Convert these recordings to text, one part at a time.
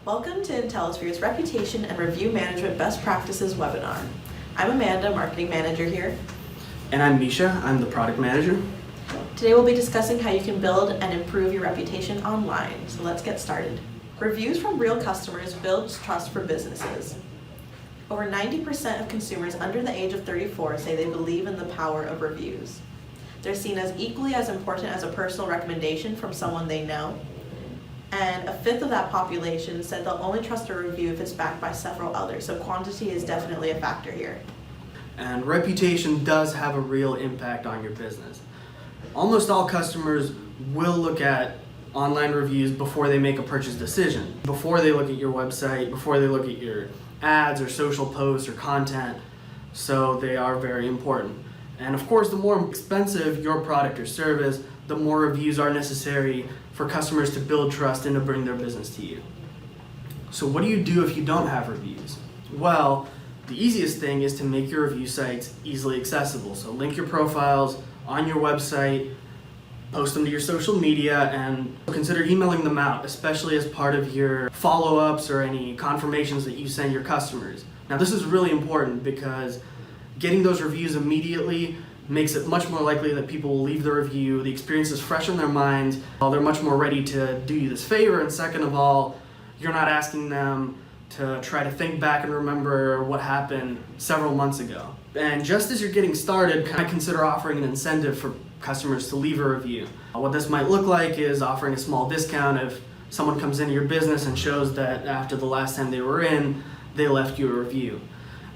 Welcome to Intellisphere's Reputation and Review Management Best Practices webinar. I'm Amanda, Marketing Manager here. And I'm Misha, I'm the Product Manager. Today we'll be discussing how you can build and improve your reputation online. So let's get started. Reviews from real customers builds trust for businesses. Over 90% of consumers under the age of 34 say they believe in the power of reviews. They're seen as equally as important as a personal recommendation from someone they know. And a fifth of that population said they'll only trust a review if it's backed by several others. So quantity is definitely a factor here. And reputation does have a real impact on your business. Almost all customers will look at online reviews before they make a purchase decision, before they look at your website, before they look at your ads or social posts or content. So they are very important. And of course, the more expensive your product or service, the more reviews are necessary for customers to build trust and to bring their business to you. So what do you do if you don't have reviews? Well, the easiest thing is to make your review sites easily accessible. So link your profiles on your website, post them to your social media, and consider emailing them out, especially as part of your follow-ups or any confirmations that you send your customers. Now this is really important because getting those reviews immediately makes it much more likely that people will leave the review. The experience is fresh in their minds. They're much more ready to do you this favor. And second of all, you're not asking them to try to think back and remember what happened several months ago. And just as you're getting started, kind of consider offering an incentive for customers to leave a review. What this might look like is offering a small discount if someone comes into your business and shows that after the last time they were in, they left you a review.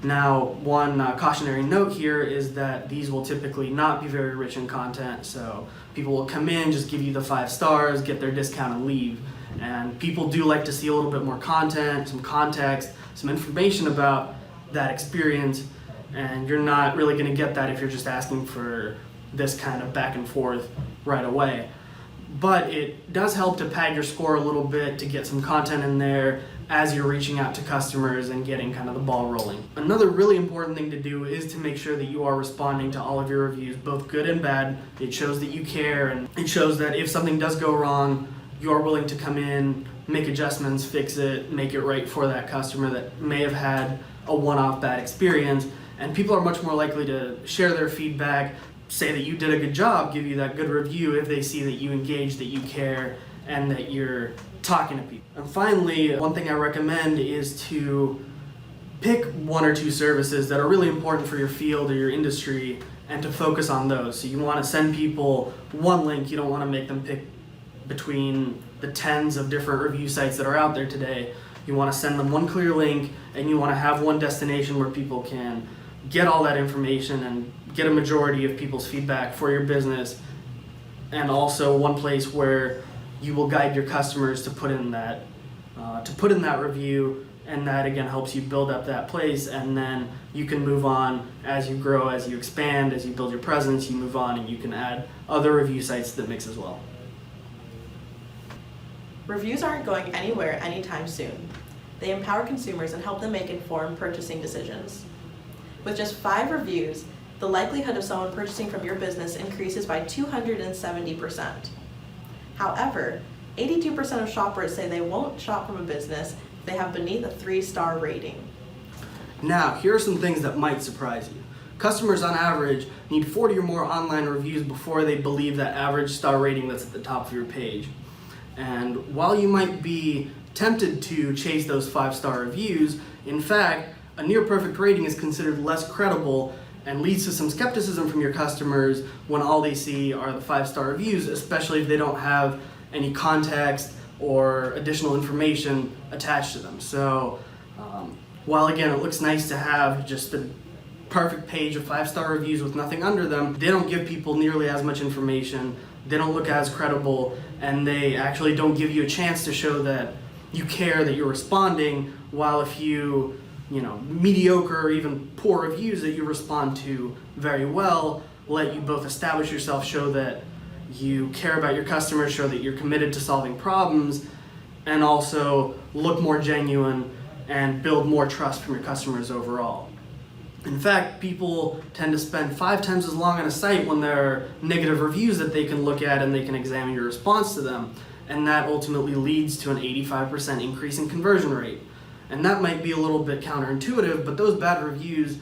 Now, one cautionary note here is that these will typically not be very rich in content, so people will come in, just give you the 5 stars, get their discount and leave. And people do like to see a little bit more content, some context, some information about that experience, and you're not really going to get that if you're just asking for this kind of back and forth right away. But it does help to pad your score a little bit to get some content in there as you're reaching out to customers and getting kind of the ball rolling. Another really important thing to do is to make sure that you are responding to all of your reviews, both good and bad. It shows that you care, and it shows that if something does go wrong, you're willing to come in, make adjustments, fix it, make it right for that customer that may have had a one-off bad experience. And people are much more likely to share their feedback, say that you did a good job, give you that good review if they see that you engage, that you care, and that you're talking to people. And finally, one thing I recommend is to pick 1 or 2 services that are really important for your field or your industry and to focus on those. So you want to send people one link, you don't want to make them pick between the tens of different review sites that are out there today. You want to send them one clear link, and you want to have one destination where people can get all that information and get a majority of people's feedback for your business, and also one place where you will guide your customers to put in that review, and that again helps you build up that place, and then you can move on as you grow, as you expand, as you build your presence, you move on and you can add other review sites to the mix as well. Reviews aren't going anywhere anytime soon. They empower consumers and help them make informed purchasing decisions. With just 5 reviews, the likelihood of someone purchasing from your business increases by 270%. However, 82% of shoppers say they won't shop from a business if they have beneath a 3-star rating. Now, here are some things that might surprise you. Customers on average need 40 or more online reviews before they believe that average star rating that's at the top of your page. And while you might be tempted to chase those 5-star reviews, in fact, a near perfect rating is considered less credible and leads to some skepticism from your customers when all they see are the 5-star reviews, especially if they don't have any context or additional information attached to them. So while again it looks nice to have just the perfect page of 5-star reviews with nothing under them, they don't give people nearly as much information, they don't look as credible, and they actually don't give you a chance to show that you care, that you're responding, while a few mediocre or even poor reviews that you respond to very well let you both establish yourself, show that you care about your customers, show that you're committed to solving problems, and also look more genuine and build more trust from your customers overall. In fact, people tend to spend 5 times as long on a site when there are negative reviews that they can look at and they can examine your response to them. and that ultimately leads to an 85% increase in conversion rate. And that might be a little bit counterintuitive, but those bad reviews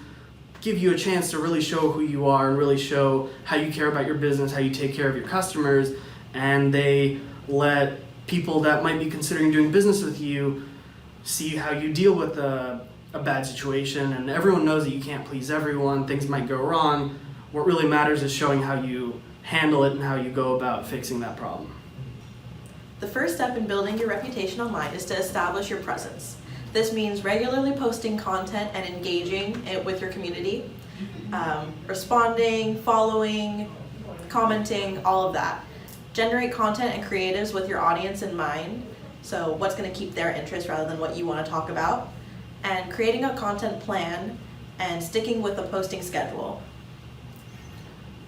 give you a chance to really show who you are and really show how you care about your business, how you take care of your customers, and they let people that might be considering doing business with you see how you deal with a bad situation. And everyone knows that you can't please everyone, things might go wrong. What really matters is showing how you handle it and how you go about fixing that problem. The first step in building your reputation online is to establish your presence. This means regularly posting content and engaging it with your community, responding, following, commenting, all of that. Generate content and creatives with your audience in mind, so what's going to keep their interest rather than what you want to talk about, and creating a content plan and sticking with the posting schedule.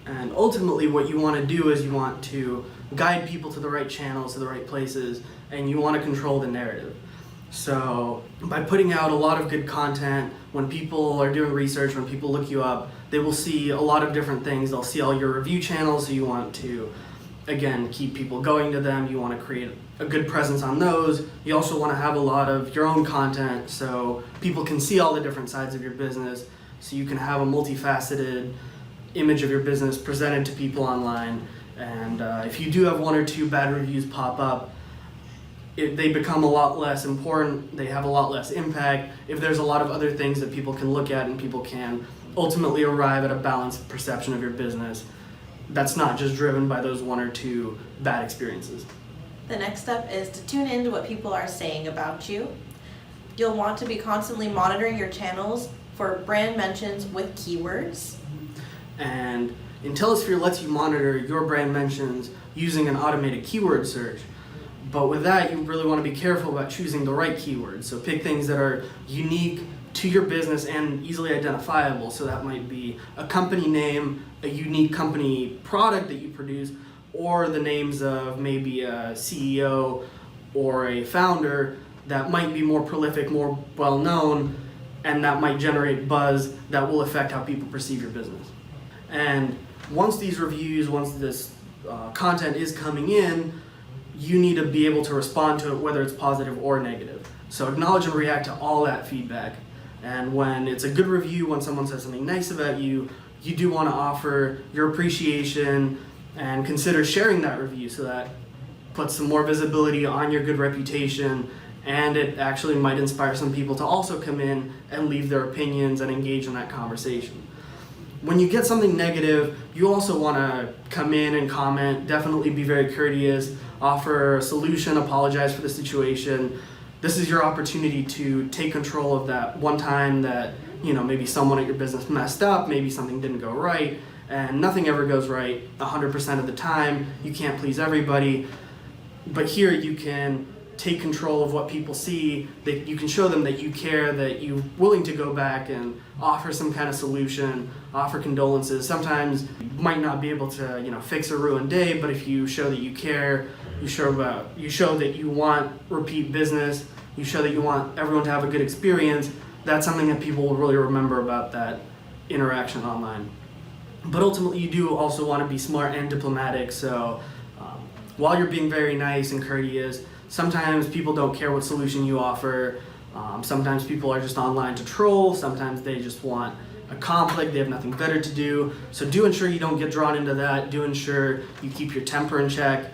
And ultimately what you want to do is you want to guide people to the right channels, to the right places, and you want to control the narrative. So by putting out a lot of good content, when people are doing research, when people look you up, they will see a lot of different things. They'll see all your review channels, so you want to, again, keep people going to them. You want to create a good presence on those. You also want to have a lot of your own content so people can see all the different sides of your business, so you can have a multifaceted image of your business presented to people online. And if you do have one or two bad reviews pop up, they become a lot less important, they have a lot less impact if there's a lot of other things that people can look at and people can ultimately arrive at a balanced perception of your business that's not just driven by those one or two bad experiences. The next step is to tune into what people are saying about you. You'll want to be constantly monitoring your channels for brand mentions with keywords. And Intellisphere lets you monitor your brand mentions using an automated keyword search. But with that, you really want to be careful about choosing the right keywords. So pick things that are unique to your business and easily identifiable. So that might be a company name, a unique company product that you produce, or the names of maybe a CEO or a founder that might be more prolific, more well-known, and that might generate buzz that will affect how people perceive your business. And once these reviews, once this content is coming in, you need to be able to respond to it, whether it's positive or negative. So acknowledge and react to all that feedback. And when it's a good review, when someone says something nice about you, you do want to offer your appreciation and consider sharing that review, so that puts some more visibility on your good reputation, and it actually might inspire some people to also come in and leave their opinions and engage in that conversation. When you get something negative, you also want to come in and comment, definitely be very courteous, offer a solution, apologize for the situation. This is your opportunity to take control of that one time that, maybe someone at your business messed up, maybe something didn't go right, and nothing ever goes right 100% of the time. You can't please everybody, but here you can take control of what people see, that you can show them that you care, that you're willing to go back and offer some kind of solution, offer condolences. Sometimes you might not be able to, fix a ruined day, but if you show that you care, you show that you want repeat business, you show that you want everyone to have a good experience, that's something that people will really remember about that interaction online. But ultimately, you do also want to be smart and diplomatic, so while you're being very nice and courteous, sometimes people don't care what solution you offer. Sometimes people are just online to troll. Sometimes they just want a conflict. They have nothing better to do. So do ensure you don't get drawn into that. Do ensure you keep your temper in check.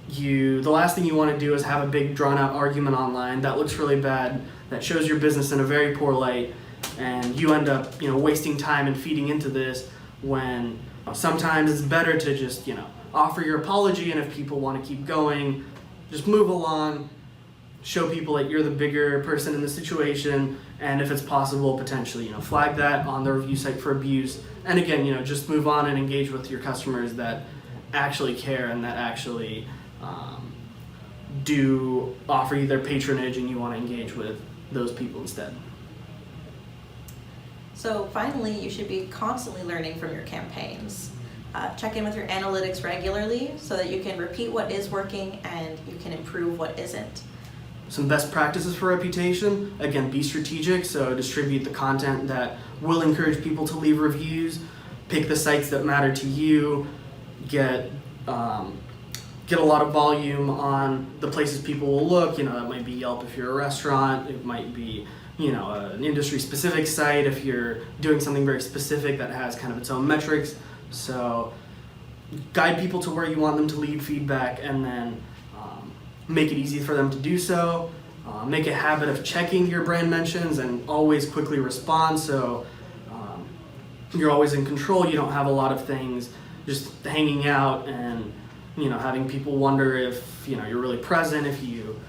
The last thing you want to do is have a big drawn-out argument online. That looks really bad. That shows your business in a very poor light, and you end up, wasting time and feeding into this, when sometimes it's better to just, offer your apology, and if people want to keep going, just move along, show people that you're the bigger person in the situation, and if it's possible, potentially, flag that on the review site for abuse. And again, just move on and engage with your customers that actually care and that actually do offer you their patronage, and you want to engage with those people instead. So finally, you should be constantly learning from your campaigns. Check in with your analytics regularly so that you can repeat what is working and you can improve what isn't. Some best practices for reputation: again, be strategic, so distribute the content that will encourage people to leave reviews, pick the sites that matter to you, get get a lot of volume on the places people will look. That might be Yelp if you're a restaurant. It might be, an industry-specific site if you're doing something very specific that has kind of its own metrics. So guide people to where you want them to leave feedback, and then make it easy for them to do so. Make a habit of checking your brand mentions and always quickly respond, so you're always in control. You don't have a lot of things just hanging out and having people wonder if you're really present. If you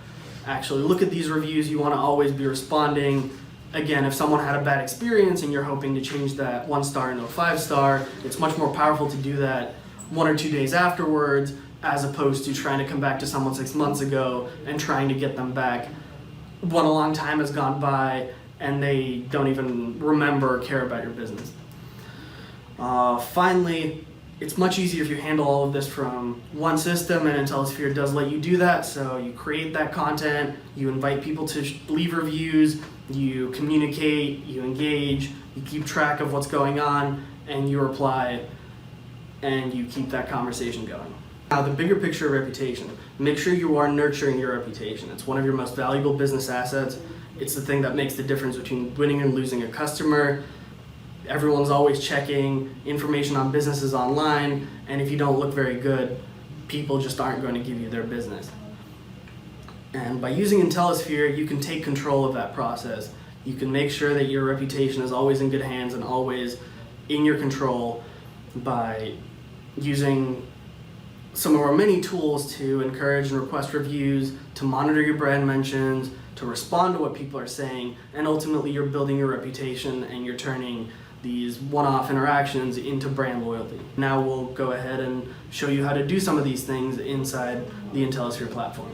actually look at these reviews, you want to always be responding. Again, if someone had a bad experience and you're hoping to change that 1 star into a 5-star, it's much more powerful to do that 1 or 2 days afterwards, as opposed to trying to come back to someone 6 months ago and trying to get them back when a long time has gone by and they don't even remember or care about your business. Finally, it's much easier if you handle all of this from one system, and IntelliSphere does let you do that. So you create that content, you invite people to leave reviews, you communicate, you engage, you keep track of what's going on, and you reply, and you keep that conversation going. Now, the bigger picture of reputation, make sure you are nurturing your reputation. It's one of your most valuable business assets. It's the thing that makes the difference between winning and losing a customer. Everyone's always checking information on businesses online, and if you don't look very good, people just aren't going to give you their business. And by using IntelliSphere, you can take control of that process. You can make sure that your reputation is always in good hands and always in your control by using some of our many tools to encourage and request reviews, to monitor your brand mentions, to respond to what people are saying, and ultimately you're building your reputation and you're turning these one-off interactions into brand loyalty. Now we'll go ahead and show you how to do some of these things inside the IntelliSphere platform.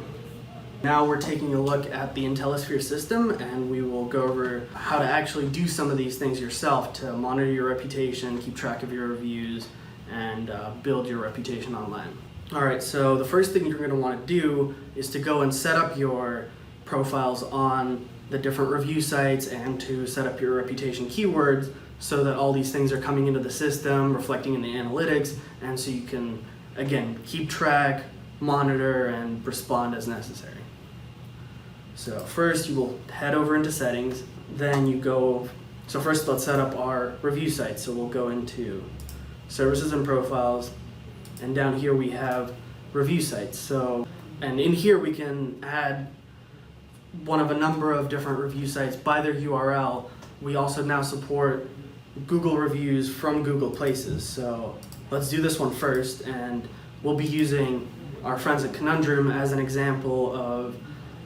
Now we're taking a look at the IntelliSphere system, and we will go over how to actually do some of these things yourself to monitor your reputation, keep track of your reviews, and build your reputation online. Alright, so the first thing you're going to want to do is to go and set up your profiles on the different review sites and to set up your reputation keywords so that all these things are coming into the system, reflecting in the analytics, and so you can, again, keep track, monitor, and respond as necessary. So first you will head over into settings, then you go, so first let's set up our review site. So we'll go into services and profiles, and down here we have review sites. And in here we can add one of a number of different review sites by their URL. We also now support Google reviews from Google Places. So let's do this one first, and we'll be using our friends at Conundrum as an example of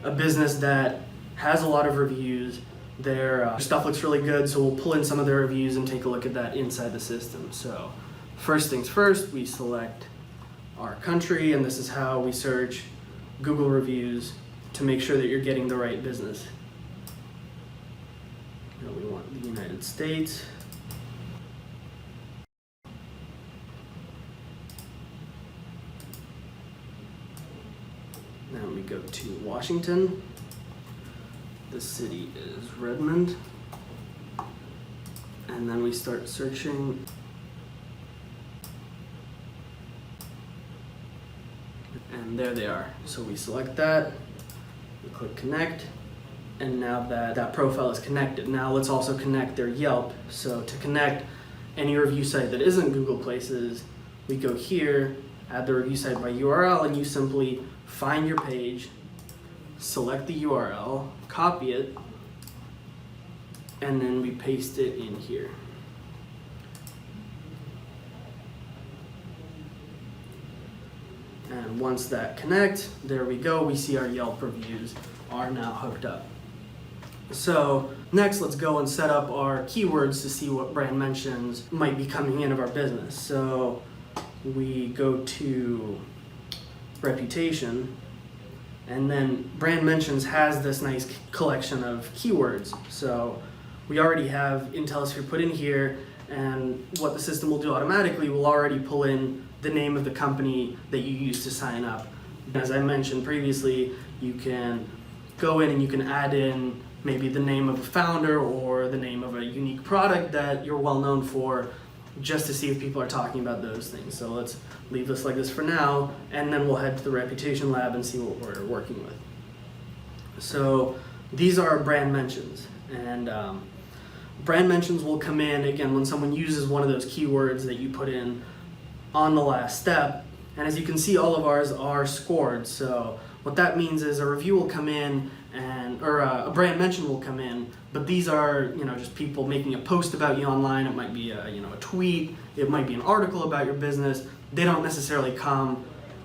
a business that has a lot of reviews. Their stuff looks really good, so we'll pull in some of their reviews and take a look at that inside the system. So first things first, we select our country, and this is how we search Google reviews to make sure that you're getting the right business. Now we want the United States. Now we go to Washington. The city is Redmond. And then we start searching. And there they are. So we select that, we click connect, and now that profile is connected. Now let's also connect their Yelp. So to connect any review site that isn't Google Places, we go here, add the review site by URL, and you simply find your page, select the URL, copy it, and then we paste it in here. And once that connects, there we go, we see our Yelp reviews are now hooked up. So next, let's go and set up our keywords to see what brand mentions might be coming in of our business. So we go to reputation, and then brand mentions has this nice collection of keywords. So we already have IntelliSphere put in here, and what the system will do automatically will already pull in the name of the company that you use to sign up. As I mentioned previously, you can go in and you can add in maybe the name of a founder or the name of a unique product that you're well known for. just to see if people are talking about those things. So let's leave this like this for now, and then we'll head to the reputation lab and see what we're working with. So these are brand mentions, and brand mentions will come in, again, when someone uses one of those keywords that you put in on the last step. And as you can see, all of ours are scored. So what that means is a review will come in, or a brand mention will come in, but these are, just people making a post about you online. It might be a tweet, it might be an article about your business. They don't necessarily come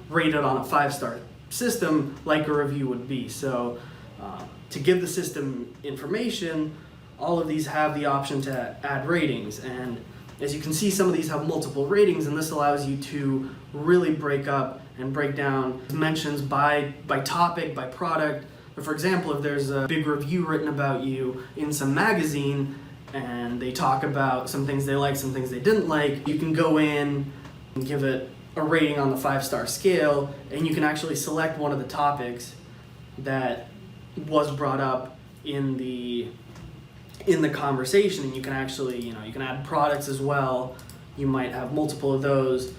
rated on a 5-star system like a review would be. So to give the system information, all of these have the option to add ratings. And as you can see, some of these have multiple ratings, and this allows you to really break up and break down mentions by topic, by product. For example, if there's a big review written about you in some magazine and they talk about some things they liked, some things they didn't like, you can go in and give it a rating on the 5-star scale, and you can actually select one of the topics that was brought up in the conversation, and you can actually, you can add products as well. You might have multiple of those,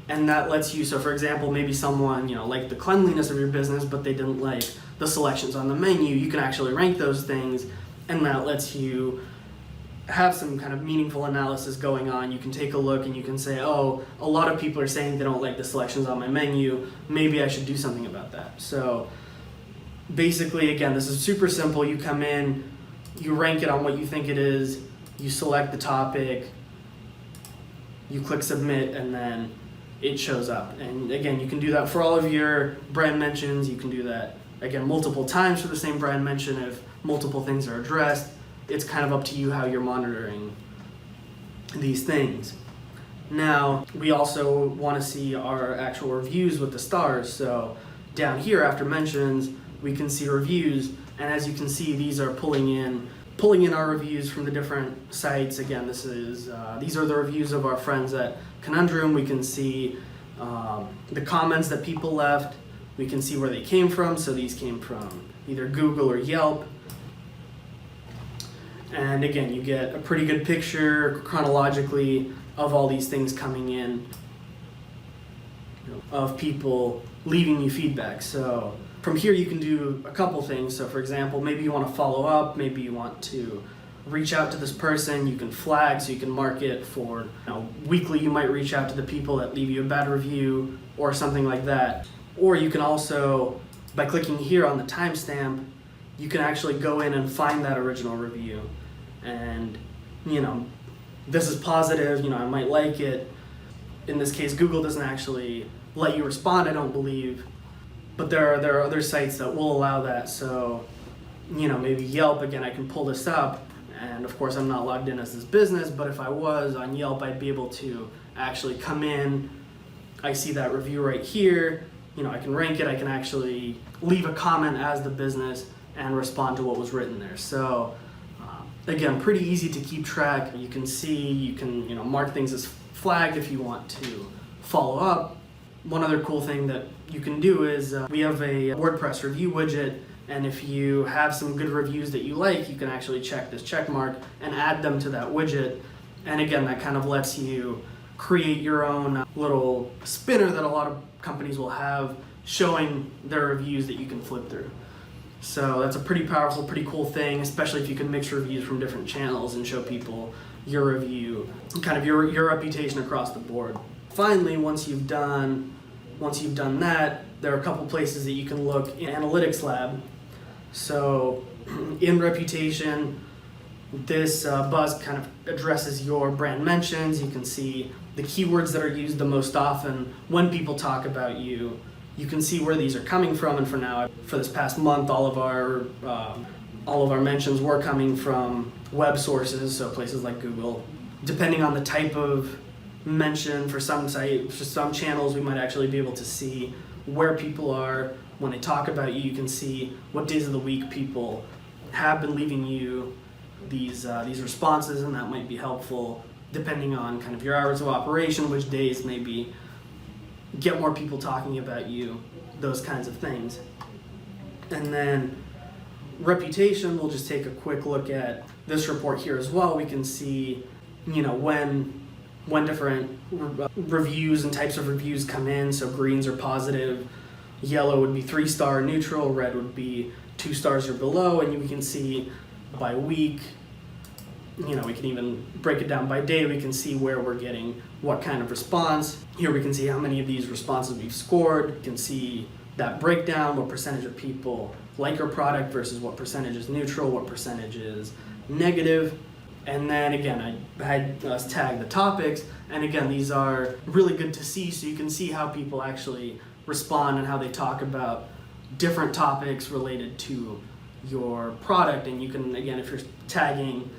and that lets you, so for example, maybe someone, liked the cleanliness of your business, but they didn't like the selections on the menu. You can actually rank those things, and that lets you have some kind of meaningful analysis going on. You can take a look and you can say, oh, a lot of people are saying they don't like the selections on my menu. Maybe I should do something about that. So basically, again, this is super simple. You come in, you rank it on what you think it is, you select the topic, you click submit, and then it shows up. And again, you can do that for all of your brand mentions. You can do that, again, multiple times for the same brand mention if multiple things are addressed. It's kind of up to you how you're monitoring these things. Now, we also want to see our actual reviews with the stars. So down here after mentions, we can see reviews, and as you can see, these are pulling in our reviews from the different sites. Again, these are the reviews of our friends at Conundrum. We can see the comments that people left. We can see where they came from. So these came from either Google or Yelp. And again, you get a pretty good picture chronologically of all these things coming in, of people leaving you feedback. So from here you can do a couple things. So for example, maybe you want to follow up, maybe you want to reach out to this person. You can flag, so you can mark it for, weekly you might reach out to the people that leave you a bad review or something like that. Or you can also, by clicking here on the timestamp, you can actually go in and find that original review. And, this is positive, I might like it. In this case, Google doesn't actually let you respond, I don't believe. But there are other sites that will allow that. So, maybe Yelp, again, I can pull this up. And of course, I'm not logged in as this business, but if I was on Yelp, I'd be able to actually come in. I see that review right here. I can rank it. I can actually leave a comment as the business and respond to what was written there. So again, pretty easy to keep track. You can see, you can mark things as flagged if you want to follow up. One other cool thing that you can do is we have a WordPress review widget, and if you have some good reviews that you like, you can actually check this check mark and add them to that widget. And again, that kind of lets you create your own little spinner that a lot of companies will have showing their reviews that you can flip through. So that's a pretty powerful, pretty cool thing, especially if you can mix reviews from different channels and show people your review, kind of your reputation across the board. Finally, once you've done that, there are a couple places that you can look in Analytics Lab. So in reputation, this buzz kind of addresses your brand mentions. You can see the keywords that are used the most often when people talk about you. You can see where these are coming from, and for this past month, all of our mentions were coming from web sources, so places like Google. Depending on the type of mention, for some channels, we might actually be able to see where people are when they talk about you. You can see what days of the week people have been leaving you these responses, and that might be helpful depending on kind of your hours of operation, which days maybe get more people talking about you, those kinds of things. And then reputation, we'll just take a quick look at this report here as well. We can see, when when different reviews and types of reviews come in. So greens are positive, yellow would be 3-star neutral, red would be 2 stars or below, and we can see by week, we can even break it down by day. We can see where we're getting what kind of response. Here we can see how many of these responses we've scored. We can see that breakdown, what percentage of people like our product versus what percentage is neutral, what percentage is negative. And then again, I had us tag the topics, and again, these are really good to see, so you can see how people actually respond and how they talk about different topics related to your product. And you can, again, if you're tagging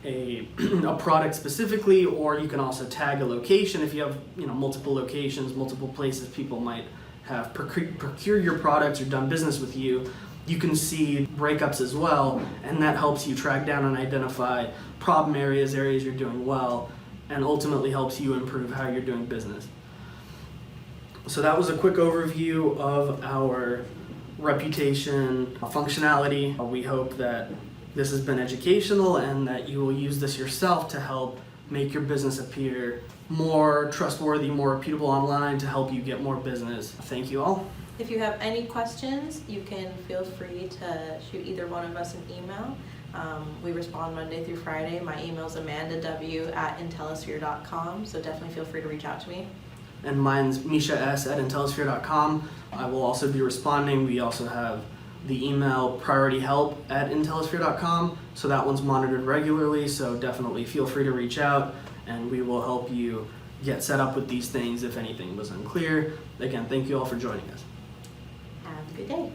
a product specifically, or you can also tag a location. If you have multiple locations, multiple places people might have procured your products or done business with you, you can see breakups as well, and that helps you track down and identify problem areas you're doing well, and ultimately helps you improve how you're doing business. So that was a quick overview of our reputation functionality. We hope that this has been educational and that you will use this yourself to help make your business appear more trustworthy, more reputable online, to help you get more business. Thank you all. If you have any questions, you can feel free to shoot either one of us an email. We respond Monday through Friday. My email is amandaw@intellisphere.com, so definitely feel free to reach out to me. And mine's misha.s@intellisphere.com. I will also be responding. We also have the email priorityhelp@intellisphere.com, so that one's monitored regularly, so definitely feel free to reach out and we will help you get set up with these things if anything was unclear. Again, thank you all for joining us. Have a good day.